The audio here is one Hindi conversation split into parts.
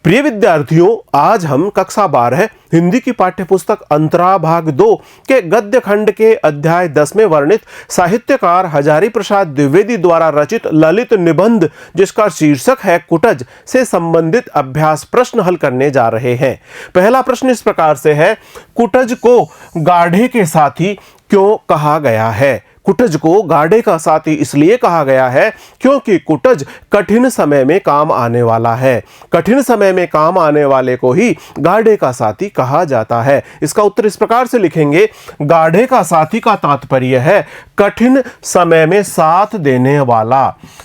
प्रिय विद्यार्थियों, आज हम कक्षा 12 हिंदी की पाठ्यपुस्तक अंतरा भाग 2 के गद्य खंड के अध्याय 10 में वर्णित साहित्यकार हजारी प्रसाद द्विवेदी द्वारा रचित ललित निबंध जिसका शीर्षक है कुटज से संबंधित अभ्यास प्रश्न हल करने जा रहे हैं। पहला प्रश्न इस प्रकार से है, कुटज को गाढ़े के साथी क्यों कहा गया है? कुटज को गाढ़े का साथी इसलिए कहा गया है क्योंकि कुटज कठिन समय में काम आने वाला है। कठिन समय में काम आने वाले को ही गाढ़े का साथी कहा जाता है। इसका उत्तर इस प्रकार से लिखेंगे, गाढ़े का साथी का तात्पर्य है कठिन समय में साथ देने वाला।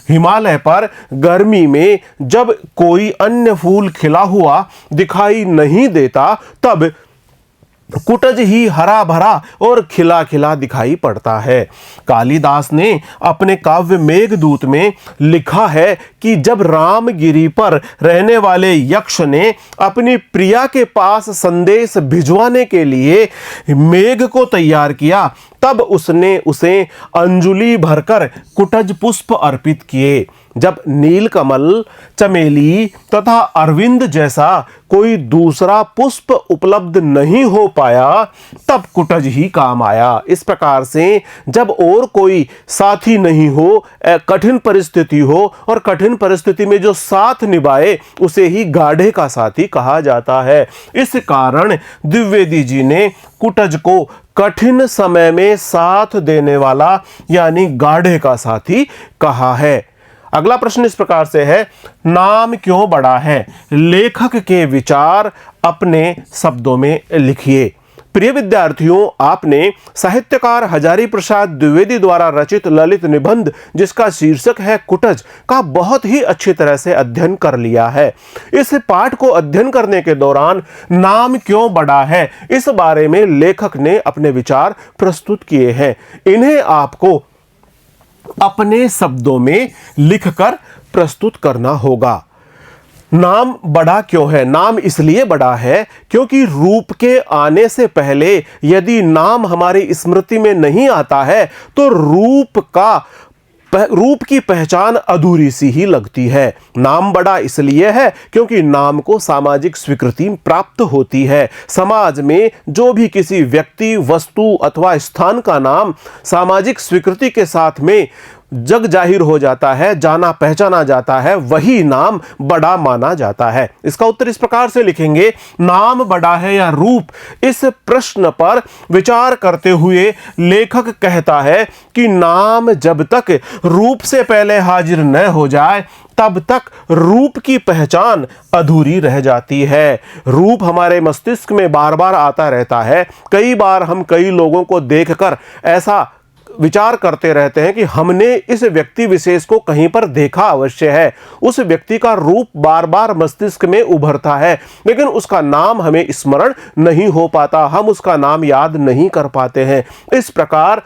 हिमालय पर गर्मी में जब कोई अन्य फूल खिला हुआ दिखाई नहीं देता तब कुटज ही हरा भरा और खिला खिला दिखाई पड़ता है। कालिदास ने अपने काव्य मेघदूत में लिखा है कि जब रामगिरी पर रहने वाले यक्ष ने अपनी प्रिया के पास संदेश भिजवाने के लिए मेघ को तैयार किया तब उसने उसे अंजुलि भरकर कुटज पुष्प अर्पित किए। जब नीलकमल, चमेली तथा अरविंद जैसा कोई दूसरा पुष्प उपलब्ध नहीं हो पाया तब कुटज ही काम आया। इस प्रकार से जब और कोई साथी नहीं हो, कठिन परिस्थिति हो और कठिन परिस्थिति में जो साथ निभाए उसे ही गाढ़े का साथी कहा जाता है। इस कारण द्विवेदी जी ने कुटज को कठिन समय में साथ देने वाला यानी गाढ़े का साथी कहा है। अगला प्रश्न इस प्रकार से है, नाम क्यों बड़ा है? लेखक के विचार अपने शब्दों में लिखिए। प्रिय विद्यार्थियों, आपने साहित्यकार हजारी प्रसाद द्विवेदी द्वारा रचित ललित निबंध जिसका शीर्षक है कुटज का बहुत ही अच्छी तरह से अध्ययन कर लिया है। इस पाठ को अध्ययन करने के दौरान नाम क्यों बड़ा है इस बारे में लेखक ने अपने विचार प्रस्तुत किए हैं। इन्हें आपको अपने शब्दों में लिखकर प्रस्तुत करना होगा। नाम बड़ा क्यों है? नाम इसलिए बड़ा है क्योंकि रूप के आने से पहले यदि नाम हमारी स्मृति में नहीं आता है तो रूप की पहचान अधूरी सी ही लगती है। नाम बड़ा इसलिए है क्योंकि नाम को सामाजिक स्वीकृति प्राप्त होती है। समाज में जो भी किसी व्यक्ति, वस्तु अथवा स्थान का नाम सामाजिक स्वीकृति के साथ में जग जाहिर हो जाता है, जाना पहचाना जाता है, वही नाम बड़ा माना जाता है। इसका उत्तर इस प्रकार से लिखेंगे, नाम बड़ा है या रूप? इस प्रश्न पर विचार करते हुए लेखक कहता है कि नाम जब तक रूप से पहले हाजिर न हो जाए तब तक रूप की पहचान अधूरी रह जाती है। रूप हमारे मस्तिष्क में बार बार आता रहता है। कई बार हम कई लोगों को देखकर ऐसा विचार करते रहते हैं कि हमने इस व्यक्ति विशेष को कहीं पर देखा अवश्य है। उस व्यक्ति का रूप बार बार मस्तिष्क में उभरता है लेकिन उसका नाम हमें स्मरण नहीं हो पाता, हम उसका नाम याद नहीं कर पाते हैं। इस प्रकार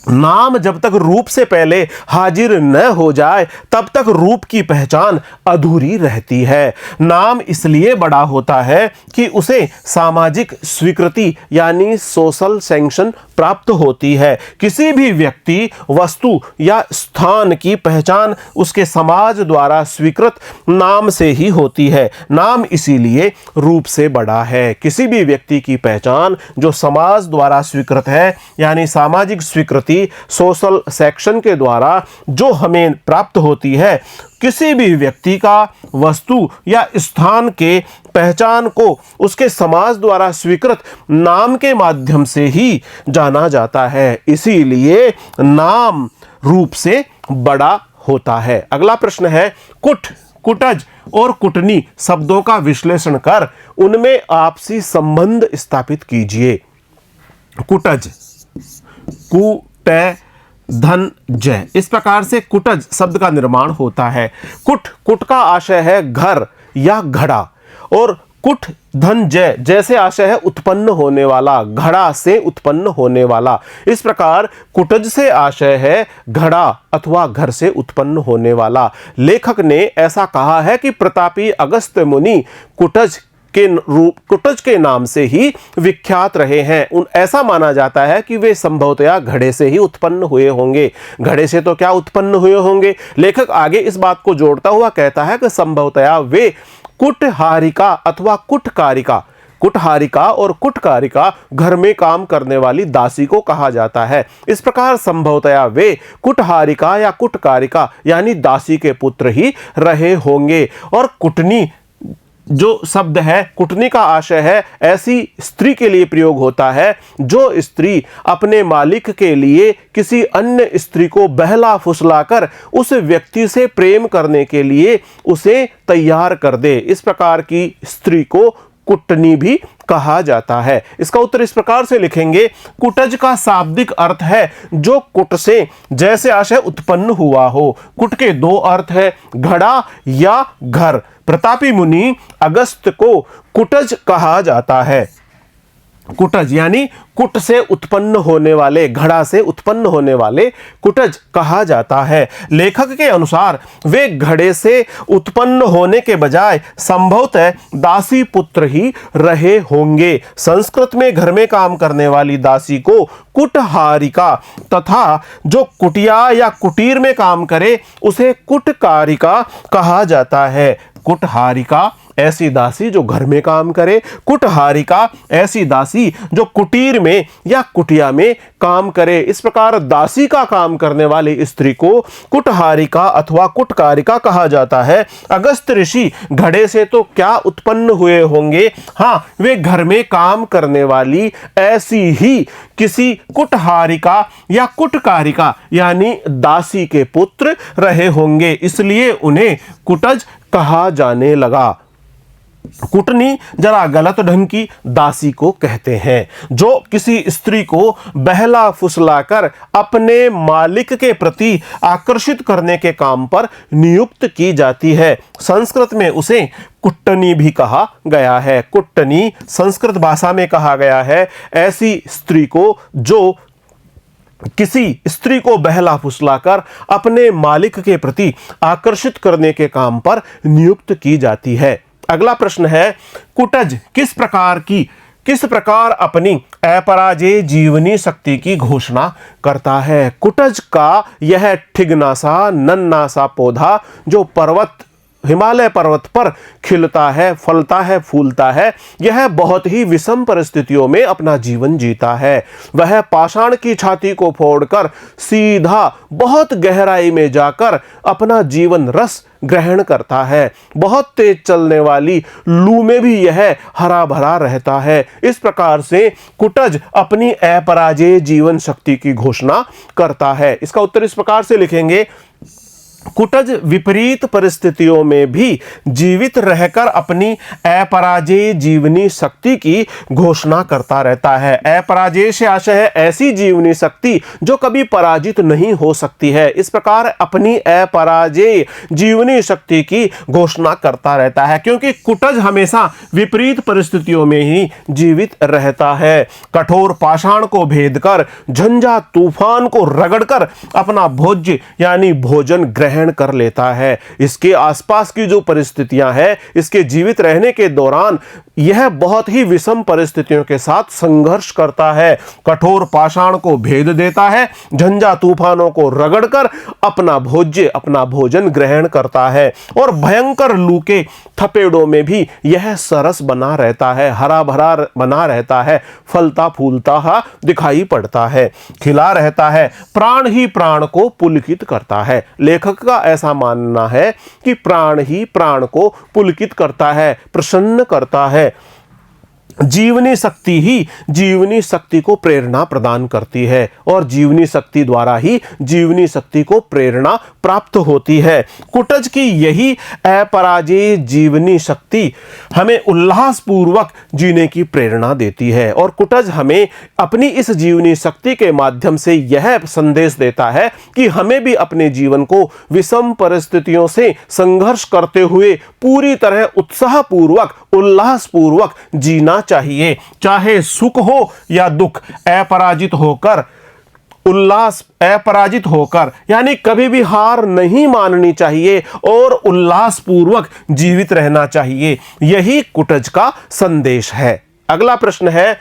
नाम जब तक रूप से पहले हाजिर न हो जाए तब तक रूप की पहचान अधूरी रहती है। नाम इसलिए बड़ा होता है कि उसे सामाजिक स्वीकृति यानी सोशल सैंक्शन प्राप्त होती है। किसी भी व्यक्ति, वस्तु या स्थान की पहचान उसके समाज द्वारा स्वीकृत नाम से ही होती है। नाम इसीलिए रूप से बड़ा है। किसी भी व्यक्ति की पहचान जो समाज द्वारा स्वीकृत है यानी सामाजिक स्वीकृति सोशल सेक्शन के द्वारा जो हमें प्राप्त होती है, किसी भी व्यक्ति का, वस्तु या स्थान के पहचान को उसके समाज द्वारा स्वीकृत नाम के माध्यम से ही जाना जाता है। इसीलिए नाम रूप से बड़ा होता है। अगला प्रश्न है, कुटज और कुटनी शब्दों का विश्लेषण कर उनमें आपसी संबंध स्थापित कीजिए। कुटज, धन जय, इस प्रकार से कुटज शब्द का निर्माण होता है। कुट का आशय है घर या घड़ा और कुट धन जय जैसे आशय है उत्पन्न होने वाला, घड़ा से उत्पन्न होने वाला। इस प्रकार कुटज से आशय है घड़ा अथवा घर से उत्पन्न होने वाला। लेखक ने ऐसा कहा है कि प्रतापी अगस्त्य मुनि कुटज के नाम से ही विख्यात रहे हैं। ऐसा माना जाता है कि वे संभवतया घड़े से ही उत्पन्न हुए होंगे। घड़े से तो क्या उत्पन्न हुए होंगे, लेखक आगे इस बात को जोड़ता हुआ कहता है कि संभवतया वे कुटहारिका अथवा कुटकारिका। कुटहारिका और कुटकारिका घर में काम करने वाली दासी को कहा जाता है। इस प्रकार संभवतया वे कुटहारिका या कुटकारिका यानी दासी के पुत्र ही रहे होंगे। और कुटनी जो शब्द है, कुटनी का आशय है ऐसी स्त्री के लिए प्रयोग होता है जो स्त्री अपने मालिक के लिए किसी अन्य स्त्री को बहला फुसलाकर उस व्यक्ति से प्रेम करने के लिए उसे तैयार कर दे। इस प्रकार की स्त्री को कुटनी भी कहा जाता है। इसका उत्तर इस प्रकार से लिखेंगे, कुटज का शाब्दिक अर्थ है जो कुट से जैसे आशय उत्पन्न हुआ हो। कुट के दो अर्थ है, घड़ा या घर। प्रतापी मुनि अगस्त्य को कुटज कहा जाता है। कुटज यानी कुट से उत्पन्न होने वाले, घड़ा से उत्पन्न होने वाले कुटज कहा जाता है। लेखक के अनुसार वे घड़े से उत्पन्न होने के बजाय संभवतः दासी पुत्र ही रहे होंगे। संस्कृत में घर में काम करने वाली दासी को कुटहारिका तथा जो कुटिया या कुटीर में काम करे उसे कुटकारिका कहा जाता है। कुटहारिका ऐसी दासी जो घर में काम करे, कुटहारिका ऐसी दासी जो कुटीर में या कुटिया में काम करे। इस प्रकार दासी का काम करने वाली स्त्री को कुटहारिका अथवा कुटकारिका कहा जाता है। अगस्त ऋषि घड़े से तो क्या उत्पन्न हुए होंगे, हाँ वे घर में काम करने वाली ऐसी ही किसी कुटहारिका या कुटकारिका यानी दासी के पुत्र रहे होंगे, इसलिए उन्हें कुटज कहा जाने लगा। कुटनी जरा गलत ढंग की दासी को कहते हैं जो किसी स्त्री को बहला फुसलाकर अपने मालिक के प्रति आकर्षित करने के काम पर नियुक्त की जाती है। संस्कृत में उसे कुट्टनी भी कहा गया है। कुट्टनी संस्कृत भाषा में कहा गया है ऐसी स्त्री को जो किसी स्त्री को बहला फुसलाकर अपने मालिक के प्रति आकर्षित करने के काम पर नियुक्त की जाती है। अगला प्रश्न है, कुटज किस प्रकार अपनी अपराजेय जीवनी शक्ति की घोषणा करता है। कुटज का यह ठिगना सा नन्ना सा पौधा जो हिमालय पर्वत पर खिलता है, फलता है, फूलता है, यह बहुत ही विषम परिस्थितियों में अपना जीवन जीता है। वह पाषाण की छाती को फोड़कर सीधा बहुत गहराई में जाकर अपना जीवन रस ग्रहण करता है। बहुत तेज चलने वाली लू में भी यह हरा भरा रहता है। इस प्रकार से कुटज अपनी अपराजेय जीवन शक्ति की घोषणा करता है। इसका उत्तर इस प्रकार से लिखेंगे, कुटज विपरीत परिस्थितियों में भी जीवित रहकर अपनी अपराजेय जीवनी शक्ति की घोषणा करता रहता है। अपराजेय से आशय है ऐसी जीवनी शक्ति जो कभी पराजित नहीं हो सकती है। इस प्रकार अपनी अपराजेय जीवनी शक्ति की घोषणा करता रहता है क्योंकि कुटज हमेशा विपरीत परिस्थितियों में ही जीवित रहता है। कठोर पाषाण को भेद कर, झंझा तूफान को रगड़कर अपना भोज्य यानी भोजन ग्रहण कर लेता है। इसके आसपास की जो परिस्थितियां हैं, इसके जीवित रहने के दौरान यह बहुत ही विषम परिस्थितियों के साथ संघर्ष करता है। कठोर पाषाण को भेद देता है, झंझा तूफानों को रगड़कर अपना भोज्य अपना भोजन ग्रहण करता है और भयंकर लू के थपेड़ों में भी यह सरस बना रहता है, हरा भरा बना रहता है, फलता फूलता दिखाई पड़ता है, खिला रहता है, प्राण ही प्राण को पुलकित करता है। लेखक का ऐसा मानना है कि प्राण ही प्राण को पुलकित करता है, प्रसन्न करता है। जीवनी शक्ति ही जीवनी शक्ति को प्रेरणा प्रदान करती है और जीवनी शक्ति द्वारा ही जीवनी शक्ति को प्रेरणा प्राप्त होती है। कुटज की यही अपराजेय जीवनी शक्ति हमें उल्लासपूर्वक जीने की प्रेरणा देती है और कुटज हमें अपनी इस जीवनी शक्ति के माध्यम से यह संदेश देता है कि हमें भी अपने जीवन को विषम परिस्थितियों से संघर्ष करते हुए पूरी तरह उत्साहपूर्वक उल्लासपूर्वक जीना चाहिए, चाहे सुख हो या दुख। अपराजित होकर यानी कभी भी हार नहीं माननी चाहिए और उल्लासपूर्वक जीवित रहना चाहिए। यही कुटज का संदेश है। अगला प्रश्न है,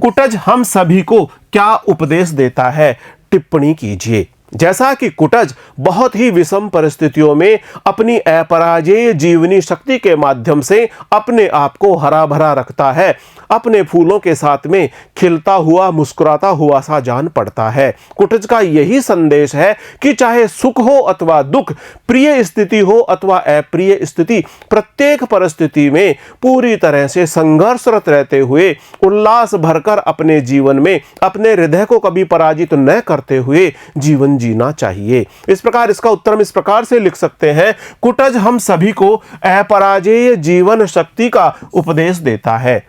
कुटज हम सभी को क्या उपदेश देता है? टिप्पणी कीजिए। जैसा कि कुटज बहुत ही विषम परिस्थितियों में अपनी अपराजेय जीवनी शक्ति के माध्यम से अपने आप को हरा भरा रखता है, अपने फूलों के साथ में खिलता हुआ मुस्कुराता हुआ सा जान पड़ता है। कुटज का यही संदेश है कि चाहे सुख हो अथवा दुख, प्रिय स्थिति हो अथवा अप्रिय स्थिति, प्रत्येक परिस्थिति में पूरी तरह से संघर्षरत रहते हुए उल्लास भरकर अपने जीवन में अपने हृदय को कभी पराजित न करते हुए जीवन जीना चाहिए। इस प्रकार इसका उत्तर हम इस प्रकार से लिख सकते हैं, कुटज हम सभी को अपराजेय जीवन शक्ति का उपदेश देता है।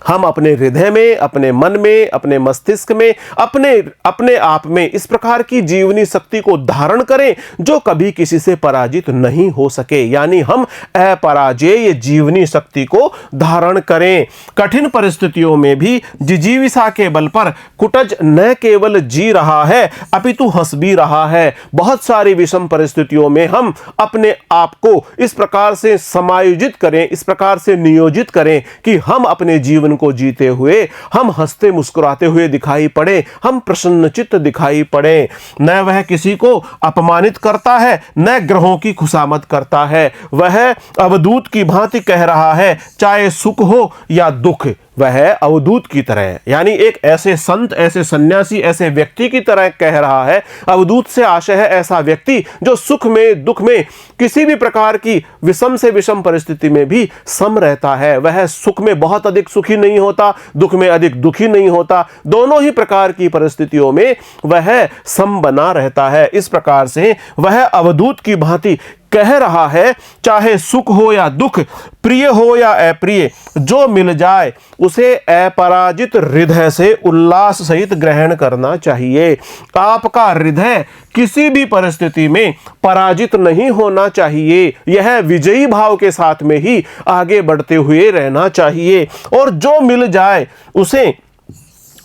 हम अपने हृदय में, अपने मन में, अपने मस्तिष्क में, अपने आप में इस प्रकार की जीवनी शक्ति को धारण करें जो कभी किसी से पराजित नहीं हो सके, यानी हम अपराजेय जीवनी शक्ति को धारण करें। कठिन परिस्थितियों में भी जिजीविषा के बल पर कुटज न केवल जी रहा है अपितु हंस भी रहा है। बहुत सारी विषम परिस्थितियों में हम अपने आप को इस प्रकार से समायोजित करें, इस प्रकार से नियोजित करें कि हम अपने जीवन को जीते हुए हम हंसते मुस्कुराते हुए दिखाई पड़े, हम प्रसन्नचित्त दिखाई पड़े। न वह किसी को अपमानित करता है, न ग्रहों की खुशामद करता है। वह अवधूत की भांति कह रहा है, चाहे सुख हो या दुख, वह अवधूत की तरह, यानी एक ऐसे संत, ऐसे सन्यासी, ऐसे व्यक्ति की तरह कह रहा है। अवधूत से आशय है ऐसा व्यक्ति जो सुख में, दुख में, किसी भी प्रकार की विषम से विषम परिस्थिति में भी सम रहता है। वह सुख में बहुत अधिक सुखी नहीं होता, दुख में अधिक दुखी नहीं होता, दोनों ही प्रकार की परिस्थितियों में वह सम बना रहता है। इस प्रकार से वह अवधूत की भांति कह रहा है, चाहे सुख हो या दुख, प्रिय हो या अप्रिय, जो मिल जाए उसे अपराजित हृदय से उल्लास सहित ग्रहण करना चाहिए। आपका हृदय किसी भी परिस्थिति में पराजित नहीं होना चाहिए, यह विजयी भाव के साथ में ही आगे बढ़ते हुए रहना चाहिए और जो मिल जाए उसे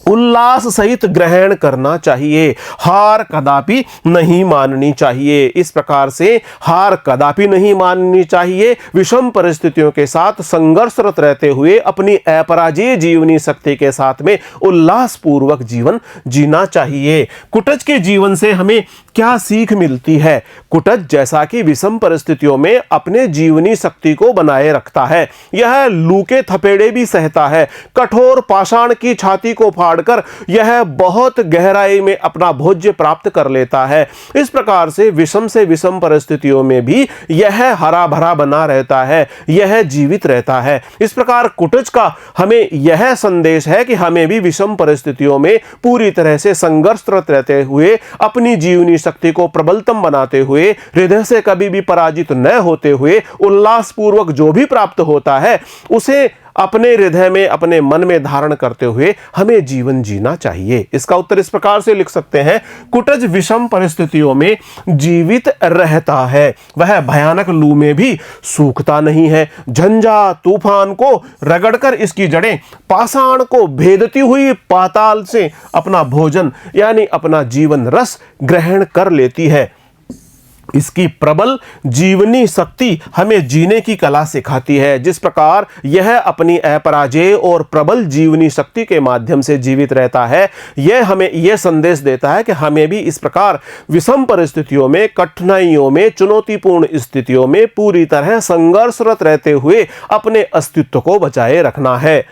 उल्लास सहित ग्रहण करना चाहिए। हार कदापि नहीं माननी चाहिए। इस प्रकार से हार कदापि नहीं माननी चाहिए। विषम परिस्थितियों के साथ संघर्षरत रहते हुए अपनी अपराजेय जीवनी शक्ति के साथ में उल्लास पूर्वक जीवन जीना चाहिए। कुटज के जीवन से हमें क्या सीख मिलती है? कुटज जैसा कि विषम परिस्थितियों में अपने जीवनी शक्ति को बनाए रखता है, यह लू के थपेड़े भी सहता है, कठोर पाषाण की छाती को फाड़कर यह बहुत गहराई में अपना भोज्य प्राप्त कर लेता है। इस प्रकार से विषम परिस्थितियों में भी यह हरा भरा बना रहता है, यह जीवित रहता है। इस प्रकार कुटज का हमें यह संदेश है कि हमें भी विषम परिस्थितियों में पूरी तरह से संघर्षरत रहते हुए अपनी जीवनी शक्ति को प्रबलतम बनाते हुए, हृदय से कभी भी पराजित न होते हुए, उल्लास पूर्वक जो भी प्राप्त होता है उसे अपने हृदय में, अपने मन में धारण करते हुए हमें जीवन जीना चाहिए। इसका उत्तर इस प्रकार से लिख सकते हैं, कुटज विषम परिस्थितियों में जीवित रहता है, वह भयानक लू में भी सूखता नहीं है। झंझा तूफान को रगड़कर इसकी जड़ें पाषाण को भेदती हुई पाताल से अपना भोजन यानी अपना जीवन रस ग्रहण कर लेती है। इसकी प्रबल जीवनी शक्ति हमें जीने की कला सिखाती है। जिस प्रकार यह अपनी अपराजेय और प्रबल जीवनी शक्ति के माध्यम से जीवित रहता है, यह हमें यह संदेश देता है कि हमें भी इस प्रकार विषम परिस्थितियों में, कठिनाइयों में, चुनौतीपूर्ण स्थितियों में पूरी तरह संघर्षरत रहते हुए अपने अस्तित्व को बचाए रखना है।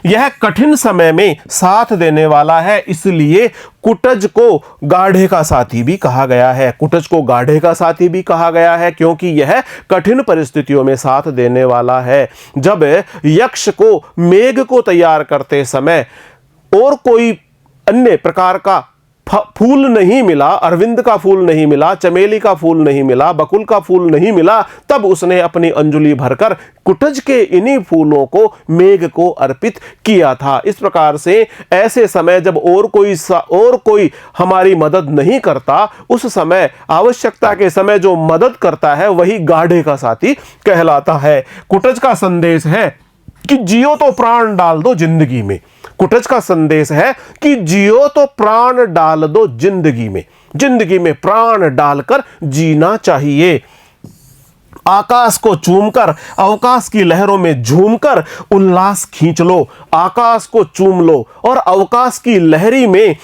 यह कठिन समय में साथ देने वाला है, इसलिए कुटज को गाढ़े का साथी भी कहा गया है। कुटज को गाढ़े का साथी भी कहा गया है क्योंकि यह कठिन परिस्थितियों में साथ देने वाला है। जब यक्ष को मेघ को तैयार करते समय और कोई अन्य प्रकार का फूल नहीं मिला, अरविंद का फूल नहीं मिला, चमेली का फूल नहीं मिला, बकुल का फूल नहीं मिला, तब उसने अपनी अंजुलि भरकर कुटज के इन्हीं फूलों को मेघ को अर्पित किया था। इस प्रकार से ऐसे समय जब और कोई हमारी मदद नहीं करता, उस समय आवश्यकता के समय जो मदद करता है वही गाढ़े का साथी कहलाता है। कुटज का संदेश है कि जियो तो प्राण डाल दो जिंदगी में। कुटज का संदेश है कि जियो तो प्राण डाल दो जिंदगी में प्राण डालकर जीना चाहिए। आकाश को चूमकर, अवकाश की लहरों में झूमकर उल्लास खींच लो। आकाश को चूम लो और अवकाश की लहरी में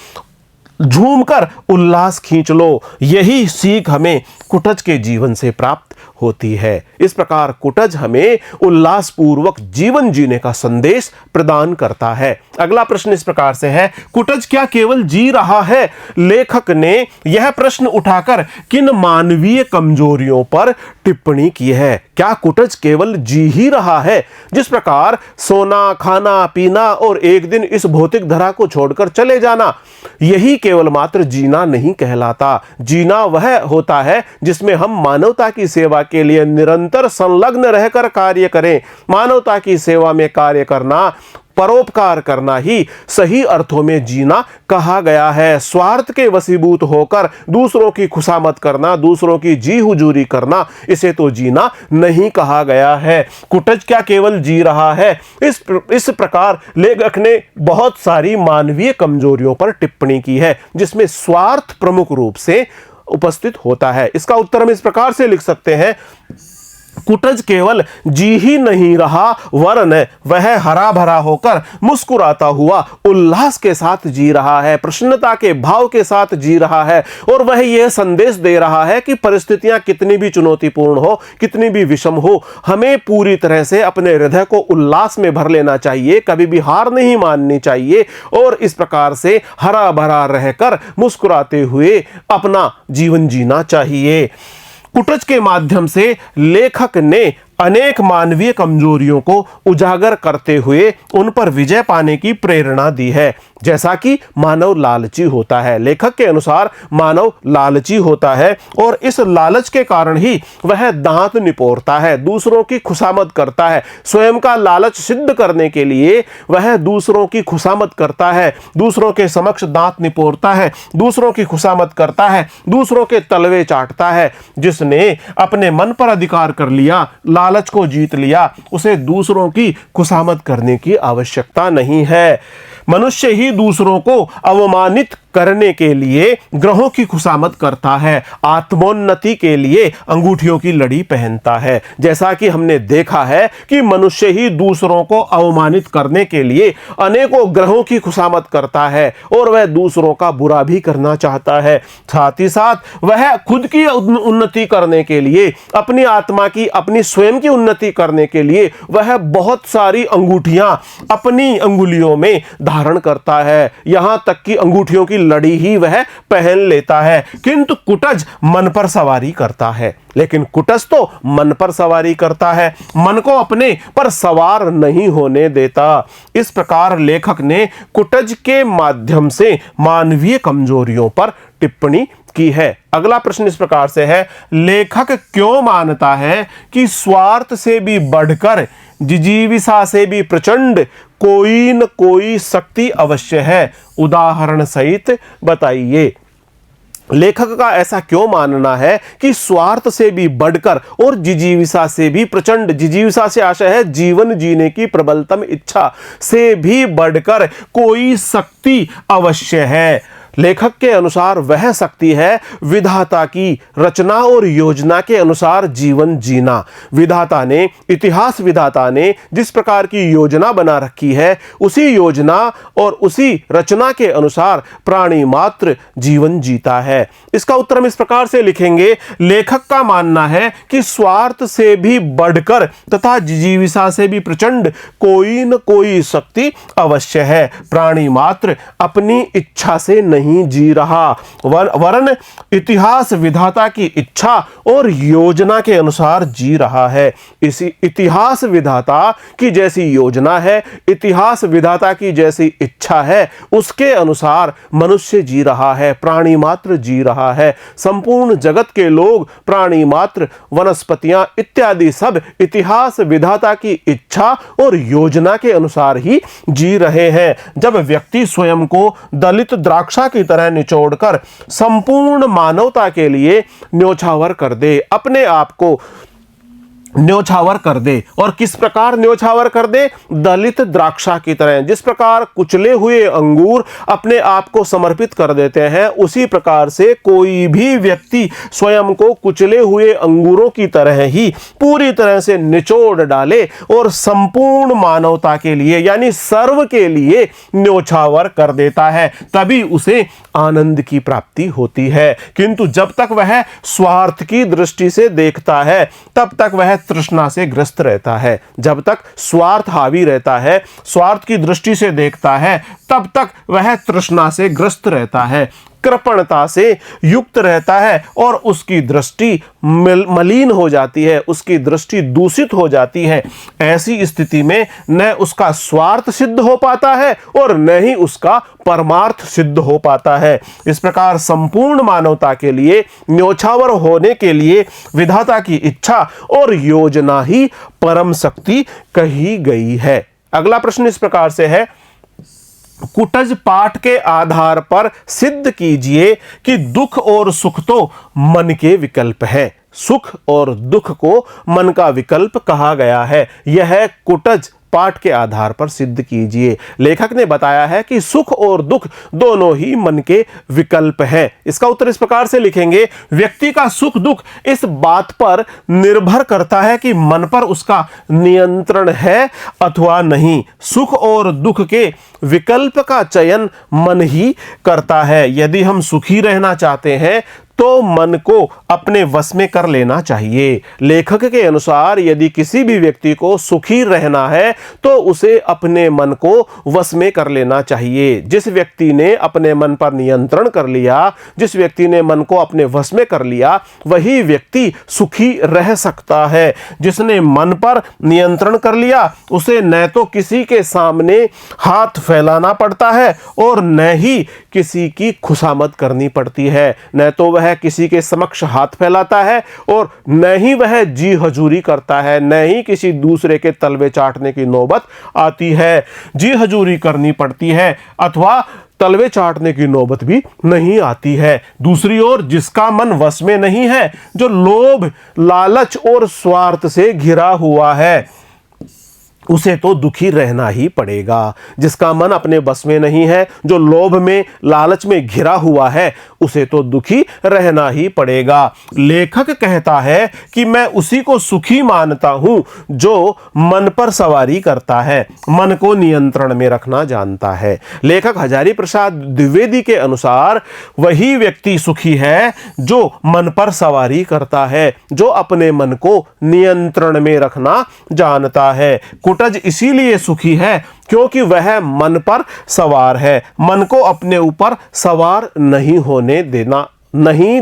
झूमकर उल्लास खींच लो। यही सीख हमें कुटज के जीवन से प्राप्त होती है। इस प्रकार कुटज हमें उल्लासपूर्वक जीवन जीने का संदेश प्रदान करता है। अगला प्रश्न इस प्रकार से है, कुटज क्या केवल जी रहा है? लेखक ने यह प्रश्न उठाकर किन मानवीय कमजोरियों पर टिप्पणी की है? क्या कुटज केवल जी ही रहा है? जिस प्रकार सोना, खाना, पीना और एक दिन इस भौतिक धरा को छोड़कर चले जाना, यही केवल मात्र जीना नहीं कहलाता। जीना वह होता है जिसमें हम मानवता की सेवा के लिए निरंतर संलग्न रहकर कार्य करें। मानवता की सेवा में कार्य करना, परोपकार करना ही सही अर्थों में जीना कहा गया है। स्वार्थ के वशीभूत होकर दूसरों की खुशामद करना, दूसरों की जी हुजूरी करना, इसे तो जीना नहीं कहा गया है। कुटज क्या केवल जी रहा है? इस प्रकार लेखक ने बहुत सारी मानवीय कमजोरियों पर टिप्पणी की है, जिसमें स्वार्थ प्रमुख रूप से उपस्थित होता है। इसका उत्तर हम इस प्रकार से लिख सकते हैं, कुटज केवल जी ही नहीं रहा, वरन वह हरा भरा होकर मुस्कुराता हुआ उल्लास के साथ जी रहा है, प्रसन्नता के भाव के साथ जी रहा है। और वह यह संदेश दे रहा है कि परिस्थितियां कितनी भी चुनौतीपूर्ण हो, कितनी भी विषम हो, हमें पूरी तरह से अपने हृदय को उल्लास में भर लेना चाहिए, कभी भी हार नहीं माननी चाहिए और इस प्रकार से हरा भरा रहकर मुस्कुराते हुए अपना जीवन जीना चाहिए। कुटज के माध्यम से लेखक ने अनेक मानवीय कमजोरियों को उजागर करते हुए उन पर विजय पाने की प्रेरणा दी है। जैसा कि मानव लालची होता है, लेखक के अनुसार मानव लालची होता है और इस लालच के कारण ही वह दांत निपोरता है, दूसरों की खुशामद करता है। स्वयं का लालच सिद्ध करने के लिए वह दूसरों की खुशामद करता है, दूसरों के समक्ष दांत निपोरता है, दूसरों की खुशामद करता है, दूसरों के तलवे चाटता है। जिसने अपने मन पर अधिकार कर लिया, लालच को जीत लिया, उसे दूसरों की खुशामद करने की आवश्यकता नहीं है। मनुष्य ही दूसरों को अवमानित करने के लिए ग्रहों की खुशामद करता है, आत्मोन्नति के लिए अंगूठियों की लड़ी पहनता है। जैसा कि हमने देखा है कि मनुष्य ही दूसरों को अवमानित करने के लिए अनेकों ग्रहों की खुशामद करता है और वह दूसरों का बुरा भी करना चाहता है। साथ ही साथ वह खुद की उन्नति करने के लिए, अपनी आत्मा की, अपनी स्वयं की उन्नति करने के लिए वह बहुत सारी अंगूठियां अपनी अंगुलियों में धारण करता है, यहां तक कि अंगूठियों की लड़ी ही वह पहन लेता है। किंतु कुटज मन पर सवारी करता है, लेकिन कुटज तो मन पर सवारी करता है, मन को अपने पर सवार नहीं होने देता। इस प्रकार लेखक ने कुटज के माध्यम से मानवीय कमजोरियों पर टिप्पणी की है। अगला प्रश्न इस प्रकार से है, लेखक क्यों मानता है कि स्वार्थ से भी बढ़कर, जिजीविषा से भी प्रचंड कोई न कोई शक्ति अवश्य है? उदाहरण सहित बताइए। लेखक का ऐसा क्यों मानना है कि स्वार्थ से भी बढ़कर और जिजीविषा से भी प्रचंड, जिजीविषा से आशय है जीवन जीने की प्रबलतम इच्छा, से भी बढ़कर कोई शक्ति अवश्य है? लेखक के अनुसार वह शक्ति है विधाता की रचना और योजना के अनुसार जीवन जीना। विधाता ने, इतिहास विधाता ने जिस प्रकार की योजना बना रखी है, उसी योजना और उसी रचना के अनुसार प्राणी मात्र जीवन जीता है। इसका उत्तर हम इस प्रकार से लिखेंगे, लेखक का मानना है कि स्वार्थ से भी बढ़कर तथा जिजीविषा से भी प्रचंड कोई न कोई शक्ति अवश्य है। प्राणी मात्र अपनी इच्छा से नहीं जी रहा, वरन इतिहास विधाता की इच्छा और योजना के अनुसार जी रहा है। इसी इतिहास विधाता की जैसी योजना है, इतिहास विधाता की जैसी इच्छा है, उसके अनुसार मनुष्य जी रहा है, प्राणी मात्र जी रहा है। संपूर्ण जगत के लोग, प्राणी मात्र, वनस्पतियां इत्यादि सब इतिहास विधाता की इच्छा और योजना के अनुसार ही जी रहे हैं। जब व्यक्ति स्वयं को दलित द्राक्षा की तरह निचोड़कर संपूर्ण मानवता के लिए न्योछावर कर दे, अपने आप को न्योछावर कर दे, और किस प्रकार न्योछावर कर दे? दलित द्राक्षा की तरह। जिस प्रकार कुचले हुए अंगूर अपने आप को समर्पित कर देते हैं, उसी प्रकार से कोई भी व्यक्ति स्वयं को कुचले हुए अंगूरों की तरह ही पूरी तरह से निचोड़ डाले और संपूर्ण मानवता के लिए, यानी सर्व के लिए न्योछावर कर देता है, तभी उसे आनंद की प्राप्ति होती है, किंतु जब तक वह स्वार्थ की दृष्टि से देखता है तब तक वह तृष्णा से ग्रस्त रहता है। जब तक स्वार्थ हावी रहता है, स्वार्थ की दृष्टि से देखता है, तब तक वह तृष्णा से ग्रस्त रहता है, कृपणता से युक्त रहता है और उसकी दृष्टि मलिन हो जाती है, उसकी दृष्टि दूषित हो जाती है। ऐसी स्थिति में न उसका स्वार्थ सिद्ध हो पाता है और न ही उसका परमार्थ सिद्ध हो पाता है। इस प्रकार संपूर्ण मानवता के लिए न्योछावर होने के लिए विधाता की इच्छा और योजना ही परम शक्ति कही गई है। अगला प्रश्न इस प्रकार से है, कुटज पाठ के आधार पर सिद्ध कीजिए कि दुख और सुख तो मन के विकल्प है। सुख और दुख को मन का विकल्प कहा गया है, यह कुटज पाठ के आधार पर सिद्ध कीजिए। लेखक ने बताया है कि सुख और दुख दोनों ही मन के विकल्प हैं। इसका उत्तर इस प्रकार से लिखेंगे, व्यक्ति का सुख दुख इस बात पर निर्भर करता है कि मन पर उसका नियंत्रण है अथवा नहीं। सुख और दुख के विकल्प का चयन मन ही करता है। यदि हम सुखी रहना चाहते हैं तो मन को अपने वश में कर लेना चाहिए। लेखक के अनुसार यदि किसी भी व्यक्ति को सुखी रहना है तो उसे अपने मन को वश में कर लेना चाहिए। जिस व्यक्ति ने अपने मन पर नियंत्रण कर लिया, जिस व्यक्ति ने मन को अपने वश में कर लिया, वही व्यक्ति सुखी रह सकता है। जिसने मन पर नियंत्रण कर लिया उसे न तो किसी के सामने हाथ फैलाना पड़ता है और न ही किसी की खुशामद करनी पड़ती है। न तो वह किसी के समक्ष हाथ फैलाता है और न ही वह जी हजूरी करता है, न ही किसी दूसरे के तलवे चाटने की नौबत आती है। जी हजूरी करनी पड़ती है अथवा तलवे चाटने की नौबत भी नहीं आती है। दूसरी ओर जिसका मन वश में नहीं है, जो लोभ, लालच और स्वार्थ से घिरा हुआ है, उसे तो दुखी रहना ही पड़ेगा। जिसका मन अपने बस में नहीं है, जो लोभ में, लालच में घिरा हुआ है, उसे तो दुखी रहना ही पड़ेगा। लेखक कहता है कि मैं उसी को सुखी मानता हूं जो मन पर सवारी करता है, मन को नियंत्रण में रखना जानता है। लेखक हजारी प्रसाद द्विवेदी के अनुसार वही व्यक्ति सुखी है जो मन पर सवारी करता है, जो अपने मन को नियंत्रण में रखना जानता है। कुटज इसीलिए सुखी है क्योंकि वह मन पर सवार है, मन को अपने ऊपर सवार नहीं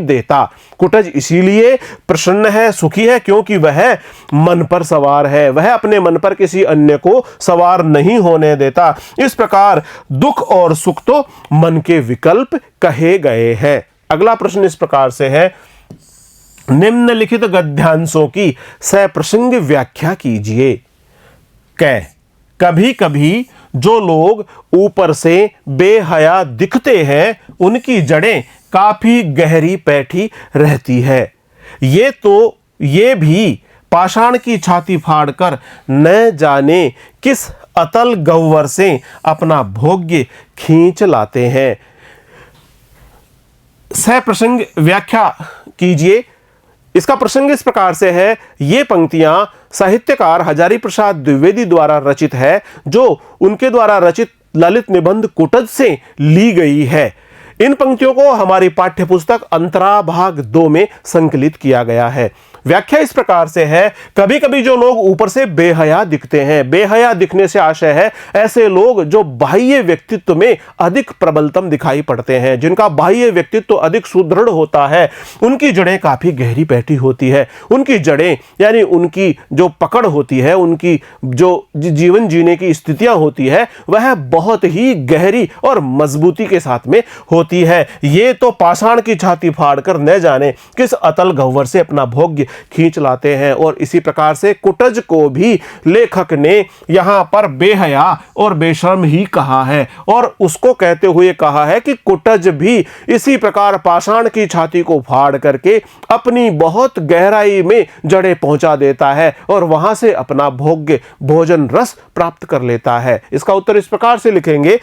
देता। कुटज इसीलिए प्रसन्न है, सुखी है, क्योंकि वह मन पर सवार है, वह अपने मन पर किसी अन्य को सवार नहीं होने देता। इस प्रकार दुख और सुख तो मन के विकल्प कहे गए हैं। अगला प्रश्न इस प्रकार से है, निम्नलिखित गद्यांशों की सप्रसंग व्याख्या कीजिए। कभी कभी जो लोग ऊपर से बेहया दिखते हैं उनकी जड़ें काफी गहरी बैठी रहती है। ये भी पाषाण की छाती फाड़कर न जाने किस अतल गह्वर से अपना भोग्य खींच लाते हैं। सप्रसंग व्याख्या कीजिए। इसका प्रसंग इस प्रकार से है, ये पंक्तियां साहित्यकार हजारी प्रसाद द्विवेदी द्वारा रचित है, जो उनके द्वारा रचित ललित निबंध कुटज से ली गई है। इन पंक्तियों को हमारी पाठ्यपुस्तक अंतराभाग 2 में संकलित किया गया है। व्याख्या इस प्रकार से है, कभी कभी जो लोग ऊपर से बेहया दिखते हैं, बेहया दिखने से आशय है ऐसे लोग जो बाह्य व्यक्तित्व में अधिक प्रबलतम दिखाई पड़ते हैं, जिनका बाह्य व्यक्तित्व अधिक सुदृढ़ होता है, उनकी जड़ें काफी गहरी बैठी होती है। उनकी जड़ें यानी उनकी जो पकड़ होती है, उनकी जो जीवन जीने की स्थितियां होती है, वह बहुत ही गहरी और मजबूती के साथ में होती है। ये तो पाषाण की छाती फाड़कर न जाने किस अतल गह्वर से अपना भोग्य खींच लाते हैं। और इसी प्रकार से कुटज को भी लेखक ने यहां पर बेहया और बेशर्म ही कहा है, और उसको कहते हुए कहा है कि कुटज भी इसी प्रकार पाषाण की छाती को फाड़ करके अपनी बहुत गहराई में जड़ें पहुंचा देता है और वहां से अपना भोग्य भोजन रस प्राप्त कर लेता है। इसका उत्तर इस प्रकार से लिखेंगे,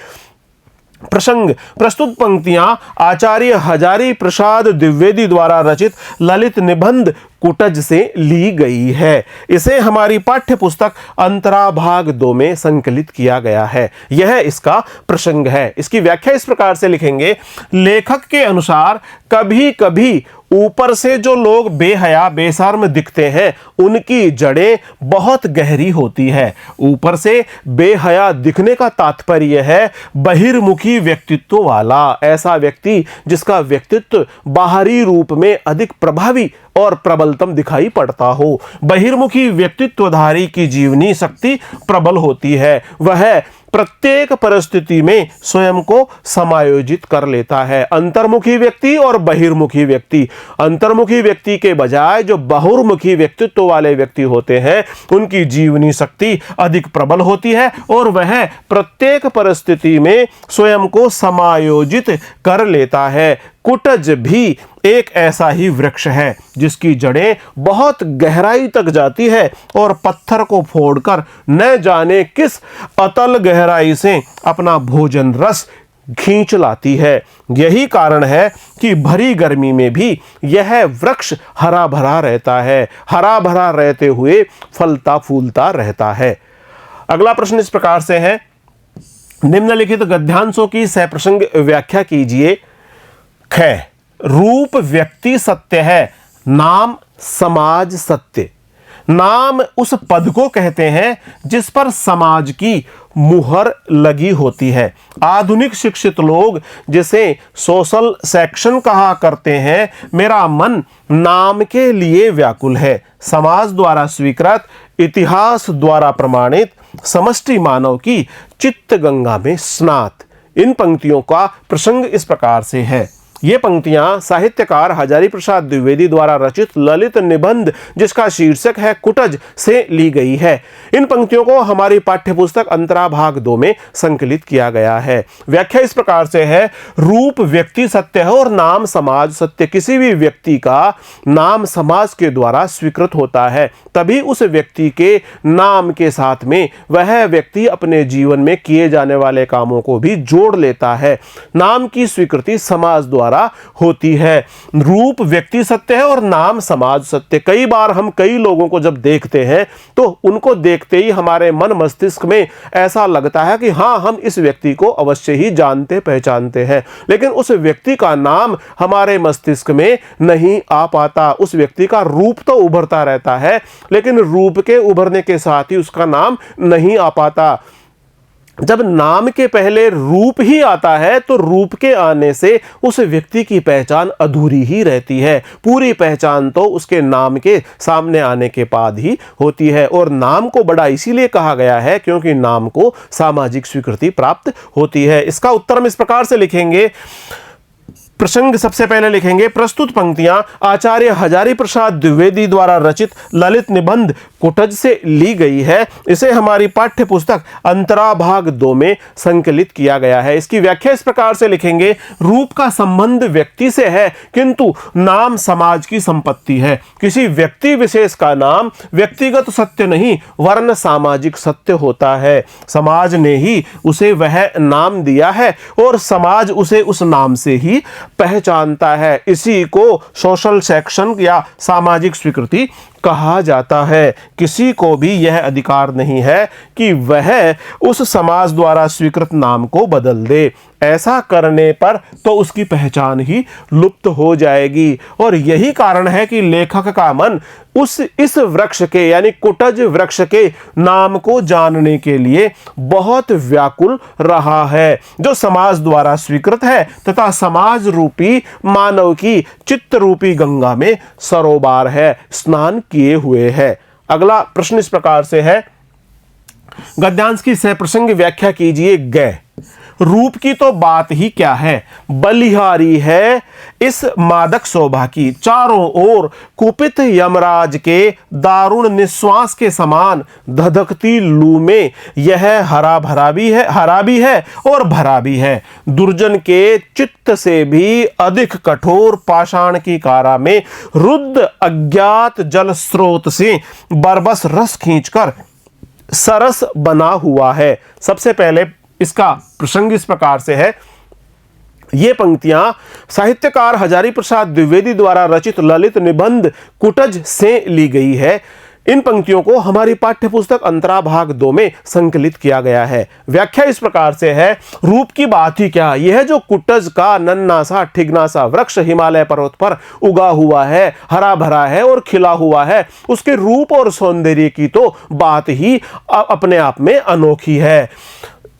प्रसंग प्रस्तुत पंक्तियां आचार्य हजारी प्रसाद द्विवेदी द्वारा रचित ललित निबंध कुटज से ली गई है। इसे हमारी पाठ्य पुस्तक अंतरा भाग 2 में संकलित किया गया है। यह इसका प्रसंग है। इसकी व्याख्या इस प्रकार से लिखेंगे, लेखक के अनुसार कभी कभी ऊपर से जो लोग बेहया बेशर्म दिखते हैं उनकी जड़ें बहुत गहरी होती है। ऊपर से बेहया दिखने का तात्पर्य है बहिर्मुखी व्यक्तित्व वाला, ऐसा व्यक्ति जिसका व्यक्तित्व बाहरी रूप में अधिक प्रभावी और प्रबलतम दिखाई पड़ता हो। बहिर्मुखी व्यक्तित्वधारी की जीवनी शक्ति प्रबल होती है। वह प्रत्येक परिस्थिति में स्वयं को समायोजित कर लेता है। अंतर्मुखी व्यक्ति और बहिर्मुखी व्यक्ति, अंतर्मुखी व्यक्ति के बजाय जो बहुर्मुखी व्यक्तित्व वाले व्यक्ति होते हैं उनकी जीवनी शक्ति अधिक प्रबल होती है और वह प्रत्येक परिस्थिति में स्वयं को समायोजित कर लेता है। कुटज भी एक ऐसा ही वृक्ष है जिसकी जड़ें बहुत गहराई तक जाती है और पत्थर को फोड़कर न जाने किस अतल गहराई से अपना भोजन रस खींच लाती है। यही कारण है कि भरी गर्मी में भी यह वृक्ष हरा भरा रहता है, हरा भरा रहते हुए फलता फूलता रहता है। अगला प्रश्न इस प्रकार से है, निम्नलिखित गद्यांशों की सप्रसंग व्याख्या कीजिए। ख, रूप व्यक्ति सत्य है, नाम समाज सत्य। नाम उस पद को कहते हैं जिस पर समाज की मुहर लगी होती है। आधुनिक शिक्षित लोग जिसे सोशल सेक्शन कहा करते हैं, मेरा मन नाम के लिए व्याकुल है। समाज द्वारा स्वीकृत, इतिहास द्वारा प्रमाणित समष्टि मानव की चित्त गंगा में स्नात। इन पंक्तियों का प्रसंग इस प्रकार से है। ये पंक्तियां साहित्यकार हजारी प्रसाद द्विवेदी द्वारा रचित ललित निबंध जिसका शीर्षक है कुटज से ली गई है। इन पंक्तियों को हमारी पाठ्यपुस्तक अंतरा भाग 2 में संकलित किया गया है। व्याख्या इस प्रकार से है, रूप व्यक्ति सत्य है और नाम समाज सत्य। किसी भी व्यक्ति का नाम समाज के द्वारा स्वीकृत होता है, तभी उस व्यक्ति के नाम के साथ में वह व्यक्ति अपने जीवन में किए जाने वाले कामों को भी जोड़ लेता है। नाम की स्वीकृति समाज द्वारा होती है। रूप व्यक्ति सत्य है और नाम समाज सत्य। कई बार हम कई लोगों को जब देखते हैं तो उनको देखते ही हमारे मन मस्तिष्क में ऐसा लगता है कि हाँ, हम इस व्यक्ति को अवश्य ही जानते पहचानते हैं, लेकिन उस व्यक्ति का नाम हमारे मस्तिष्क में नहीं आ पाता। उस व्यक्ति का रूप तो उभरता रहता है लेकिन रूप के उभरने के साथ ही उसका नाम नहीं आ पाता। जब नाम के पहले रूप ही आता है तो रूप के आने से उस व्यक्ति की पहचान अधूरी ही रहती है। पूरी पहचान तो उसके नाम के सामने आने के बाद ही होती है। और नाम को बड़ा इसीलिए कहा गया है क्योंकि नाम को सामाजिक स्वीकृति प्राप्त होती है। इसका उत्तर हम इस प्रकार से लिखेंगे। प्रसंग सबसे पहले लिखेंगे, प्रस्तुत पंक्तियां आचार्य हजारी प्रसाद द्विवेदी द्वारा रचित ललित निबंध कुटज से ली गई है। इसे हमारी पाठ्य पुस्तक अंतरा भाग 2 में संकलित किया गया है। इसकी व्याख्या इस प्रकार से लिखेंगे, रूप का संबंध व्यक्ति से है किंतु नाम समाज की संपत्ति है। किसी व्यक्ति विशेष का नाम व्यक्तिगत सत्य नहीं वरन सामाजिक सत्य होता है। समाज ने ही उसे वह नाम दिया है और समाज उसे उस नाम से ही पहचानता है। इसी को सोशल सेक्शन या सामाजिक स्वीकृति कहा जाता है। किसी को भी यह अधिकार नहीं है कि वह उस समाज द्वारा स्वीकृत नाम को बदल दे। ऐसा करने पर तो उसकी पहचान ही लुप्त हो जाएगी। और यही कारण है कि लेखक का मन इस वृक्ष के यानी कुटज वृक्ष के नाम को जानने के लिए बहुत व्याकुल रहा है, जो समाज द्वारा स्वीकृत है तथा समाज रूपी मानव की चित्त रूपी गंगा में सरोबार है, स्नान किए हुए है। अगला प्रश्न इस प्रकार से है, गद्यांश की सप्रसंग व्याख्या कीजिए। ग, रूप की तो बात ही क्या है, बलिहारी है इस मादक शोभा की। चारों ओर कुपित यमराज के दारुण निश्वास के समान धधकती लू में यह हरा भी है और भरा भी है। दुर्जन के चित्त से भी अधिक कठोर पाषाण की कारा में रुद्ध अज्ञात जल स्रोत से बरबस रस खींचकर सरस बना हुआ है। सबसे पहले इसका प्रसंग इस प्रकार से है, ये पंक्तियां साहित्यकार हजारी प्रसाद द्विवेदी द्वारा रचित ललित निबंध कुटज से ली गई है। इन पंक्तियों को हमारी पाठ्य पुस्तक अंतरा भाग 2 में संकलित किया गया है। व्याख्या इस प्रकार से है, रूप की बात ही क्या, यह जो कुटज का नन्ना सा ठिगना सा वृक्ष हिमालय पर्वत पर उगा हुआ है, हरा भरा है और खिला हुआ है, उसके रूप और सौंदर्य की तो बात ही अपने आप में अनोखी है।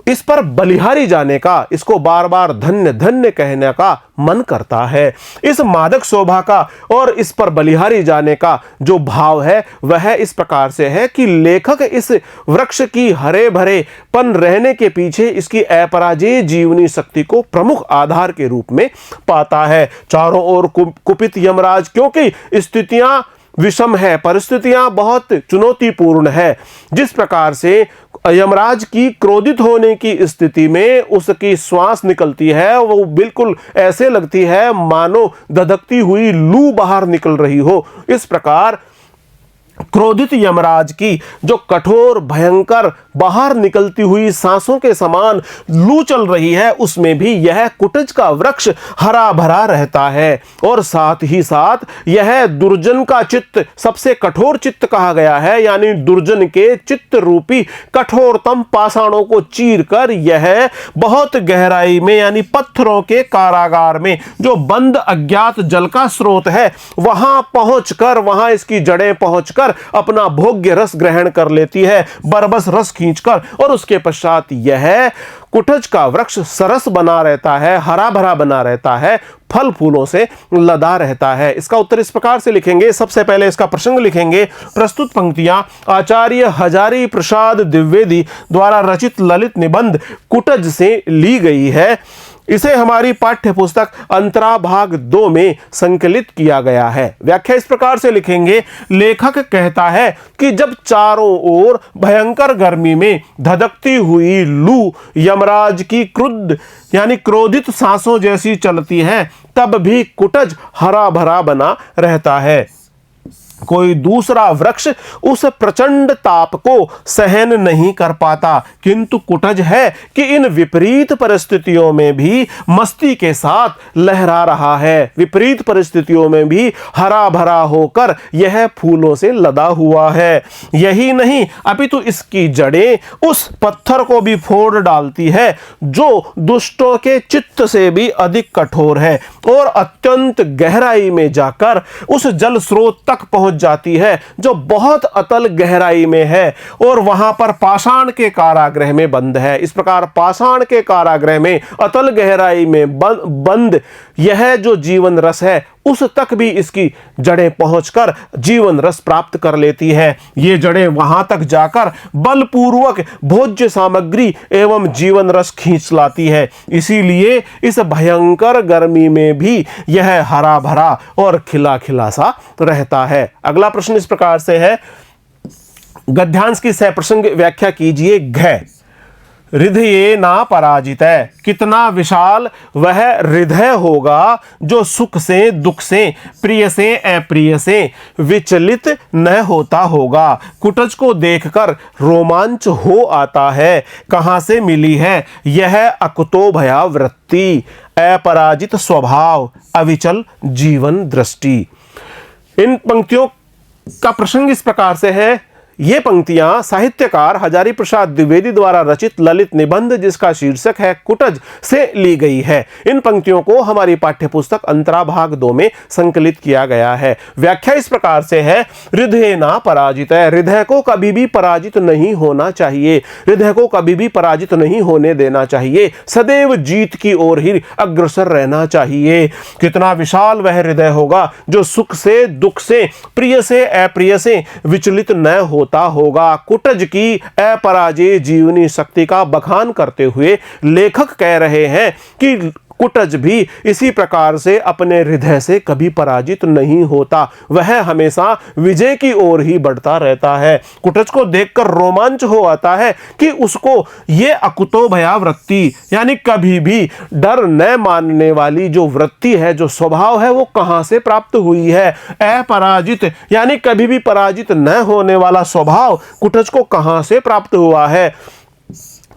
इस पर बलिहारी जाने का, इसको बार बार धन्य धन्य कहने का मन करता है। इस मादक शोभा का और इस पर बलिहारी जाने का जो भाव है वह इस प्रकार से है कि लेखक इस वृक्ष की हरे भरे पन रहने के पीछे इसकी अपराजेय जीवनी शक्ति को प्रमुख आधार के रूप में पाता है। चारों ओर कुपित यमराज, क्योंकि स्थितियां विषम है, परिस्थितियां बहुत चुनौतीपूर्ण है, जिस प्रकार से यमराज की क्रोधित होने की स्थिति में उसकी श्वास निकलती है, वो बिल्कुल ऐसे लगती है मानो धधकती हुई लू बाहर निकल रही हो। इस प्रकार क्रोधित यमराज की जो कठोर भयंकर बाहर निकलती हुई सांसों के समान लू चल रही है, उसमें भी यह कुटज का वृक्ष हरा भरा रहता है। और साथ ही साथ यह दुर्जन का चित्त सबसे कठोर चित्त कहा गया है, यानी दुर्जन के चित्त रूपी कठोरतम पाषाणों को चीर कर यह बहुत गहराई में यानी पत्थरों के कारागार में जो बंद अज्ञात जल का स्रोत है वहां पहुंचकर, वहां इसकी जड़ें पहुंचकर अपना भोग्य रस ग्रहण कर लेती है, बरबस रस खींचकर। और उसके पश्चात यह कुटज का वृक्ष सरस बना रहता है, हरा भरा बना रहता है, फल फूलों से लदा रहता है। इसका उत्तर इस प्रकार से लिखेंगे। सबसे पहले इसका प्रसंग लिखेंगे। प्रस्तुत पंक्तियां आचार्य हजारी प्रसाद द्विवेदी द्वारा रचित ललित निबंध कुटज से ली गई है। इसे हमारी पाठ्य पुस्तक अंतरा भाग 2 में संकलित किया गया है। व्याख्या इस प्रकार से लिखेंगे। लेखक कहता है कि जब चारों ओर भयंकर गर्मी में धधकती हुई लू यमराज की क्रुद्ध यानी क्रोधित सांसों जैसी चलती है, तब भी कुटज हरा भरा बना रहता है। कोई दूसरा वृक्ष उस प्रचंड ताप को सहन नहीं कर पाता, किंतु कुटज है कि इन विपरीत परिस्थितियों में भी मस्ती के साथ लहरा रहा है। विपरीत परिस्थितियों में भी हरा भरा होकर यह फूलों से लदा हुआ है। यही नहीं, अपितु इसकी जड़ें उस पत्थर को भी फोड़ डालती है जो दुष्टों के चित्त से भी अधिक कठोर है और अत्यंत गहराई में जाकर उस जल स्रोत तक पहुंच जाती है जो बहुत अतल गहराई में है और वहां पर पाषाण के कारागृह में बंद है। इस प्रकार पाषाण के कारागृह में अतल गहराई में बंद यह जो जीवन रस है उस तक भी इसकी जड़ें पहुंचकर जीवन रस प्राप्त कर लेती है। ये जड़ें वहां तक जाकर बलपूर्वक भोज्य सामग्री एवं जीवन रस खींच लाती है। इसीलिए इस भयंकर गर्मी में भी यह हरा भरा और खिला खिला सा रहता है। अगला प्रश्न इस प्रकार से है। गद्यांश की सप्रसंग व्याख्या कीजिए। घ हृदय ना पराजित है, कितना विशाल वह हृदय होगा जो सुख से दुख से प्रिय से अप्रिय से विचलित न होता होगा। कुटज को देखकर रोमांच हो आता है। कहाँ से मिली है यह अकुतो भया वृत्ति, अपराजित स्वभाव, अविचल जीवन दृष्टि। इन पंक्तियों का प्रसंग इस प्रकार से है। ये पंक्तियां साहित्यकार हजारी प्रसाद द्विवेदी द्वारा रचित ललित निबंध जिसका शीर्षक है कुटज से ली गई है। इन पंक्तियों को हमारी पाठ्य पुस्तक अंतरा भाग 2 में संकलित किया गया है। व्याख्या इस प्रकार से है। हृदय ना पराजित है, हृदय को कभी भी पराजित नहीं होना चाहिए, हृदय को कभी भी पराजित नहीं होने देना चाहिए, सदैव जीत की ओर ही अग्रसर रहना चाहिए। कितना विशाल वह हृदय होगा जो सुख से दुख से प्रिय से अप्रिय से विचलित न होता होगा। कुटज की अपराजेय जीवनी शक्ति का बखान करते हुए लेखक कह रहे हैं कि कुटज भी इसी प्रकार से अपने हृदय से कभी पराजित नहीं होता, वह हमेशा विजय की ओर ही बढ़ता रहता है। कुटज को देखकर रोमांच हो आता है कि उसको ये अकुतो भया वृत्ति यानी कभी भी डर न मानने वाली जो वृत्ति है, जो स्वभाव है, वो कहां से प्राप्त हुई है। अपराजित यानी कभी भी पराजित न होने वाला स्वभाव कुटज को कहां से प्राप्त हुआ है।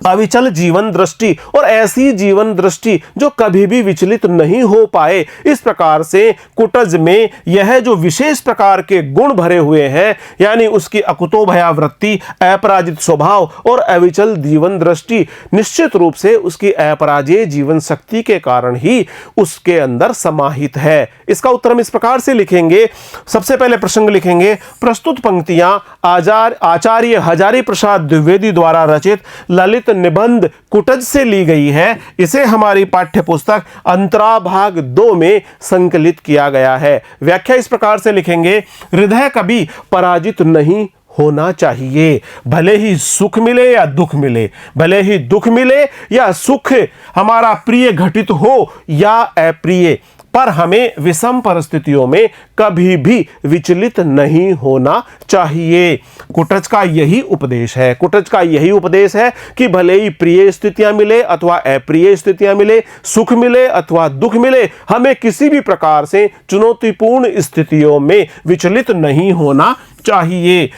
अविचल जीवन दृष्टि और ऐसी जीवन दृष्टि जो कभी भी विचलित नहीं हो पाए। इस प्रकार से कुटज में यह जो विशेष प्रकार के गुण भरे हुए हैं, यानी उसकी अकुतोभया वृत्ति, अपराजित स्वभाव और अविचल जीवन दृष्टि, निश्चित रूप से उसकी अपराजेय जीवन शक्ति के कारण ही उसके अंदर समाहित है। इसका उत्तर हम इस प्रकार से लिखेंगे। सबसे पहले प्रसंग लिखेंगे, प्रस्तुत पंक्तियां आचार्य हजारी प्रसाद द्विवेदी द्वारा रचित ललित निबंध कुटज से ली गई है। इसे हमारी पाठ्य पुस्तक अंतराभाग 2 में संकलित किया गया है। व्याख्या इस प्रकार से लिखेंगे, हृदय कभी पराजित नहीं होना चाहिए। भले ही सुख मिले या दुख मिले, भले ही दुख मिले या सुख हमारा प्रिय घटित हो या अप्रिय, पर हमें विषम परिस्थितियों में कभी भी विचलित नहीं होना चाहिए। कुटज का यही उपदेश है। कुटज का यही उपदेश है कि भले ही प्रिय स्थितियां मिले अथवा अप्रिय स्थितियां मिले, सुख मिले अथवा दुख मिले, हमें किसी भी प्रकार से चुनौतीपूर्ण स्थितियों में विचलित नहीं होना चाहिए।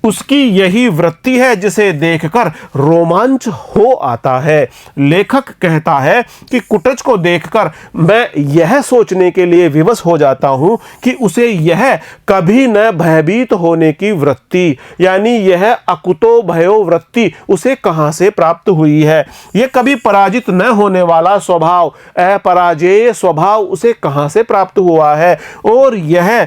उसकी यही वृत्ति है जिसे देखकर रोमांच हो आता है। लेखक कहता है कि कुटज को देखकर मैं यह सोचने के लिए विवश हो जाता हूं कि उसे यह कभी न भयभीत होने की वृत्ति, यानी यह अकुतो भयो वृत्ति उसे कहां से प्राप्त हुई है। यह कभी पराजित न होने वाला स्वभाव, अपराजेय स्वभाव उसे कहां से प्राप्त हुआ है, और यह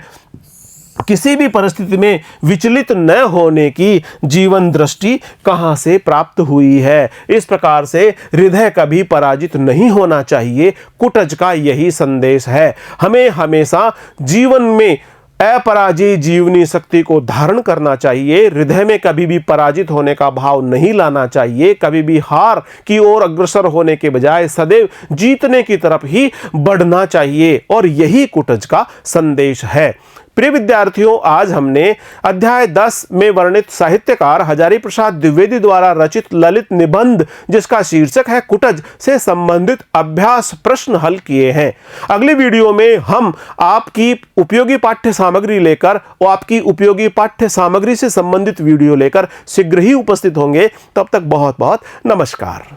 किसी भी परिस्थिति में विचलित न होने की जीवन दृष्टि कहां से प्राप्त हुई है। इस प्रकार से हृदय कभी पराजित नहीं होना चाहिए। कुटज का यही संदेश है। हमें हमेशा जीवन में अपराजय जीवनी शक्ति को धारण करना चाहिए। हृदय में कभी भी पराजित होने का भाव नहीं लाना चाहिए। कभी भी हार की ओर अग्रसर होने के बजाय सदैव जीतने की तरफ ही बढ़ना चाहिए, और यही कुटज का संदेश है। प्रिय विद्यार्थियों, आज हमने अध्याय 10 में वर्णित साहित्यकार हजारी प्रसाद द्विवेदी द्वारा रचित ललित निबंध, जिसका शीर्षक है कुटज, से संबंधित अभ्यास प्रश्न हल किए हैं। अगले वीडियो में हम आपकी उपयोगी पाठ्य सामग्री लेकर और आपकी उपयोगी पाठ्य सामग्री से संबंधित वीडियो लेकर शीघ्र ही उपस्थित होंगे। तब तक बहुत बहुत नमस्कार।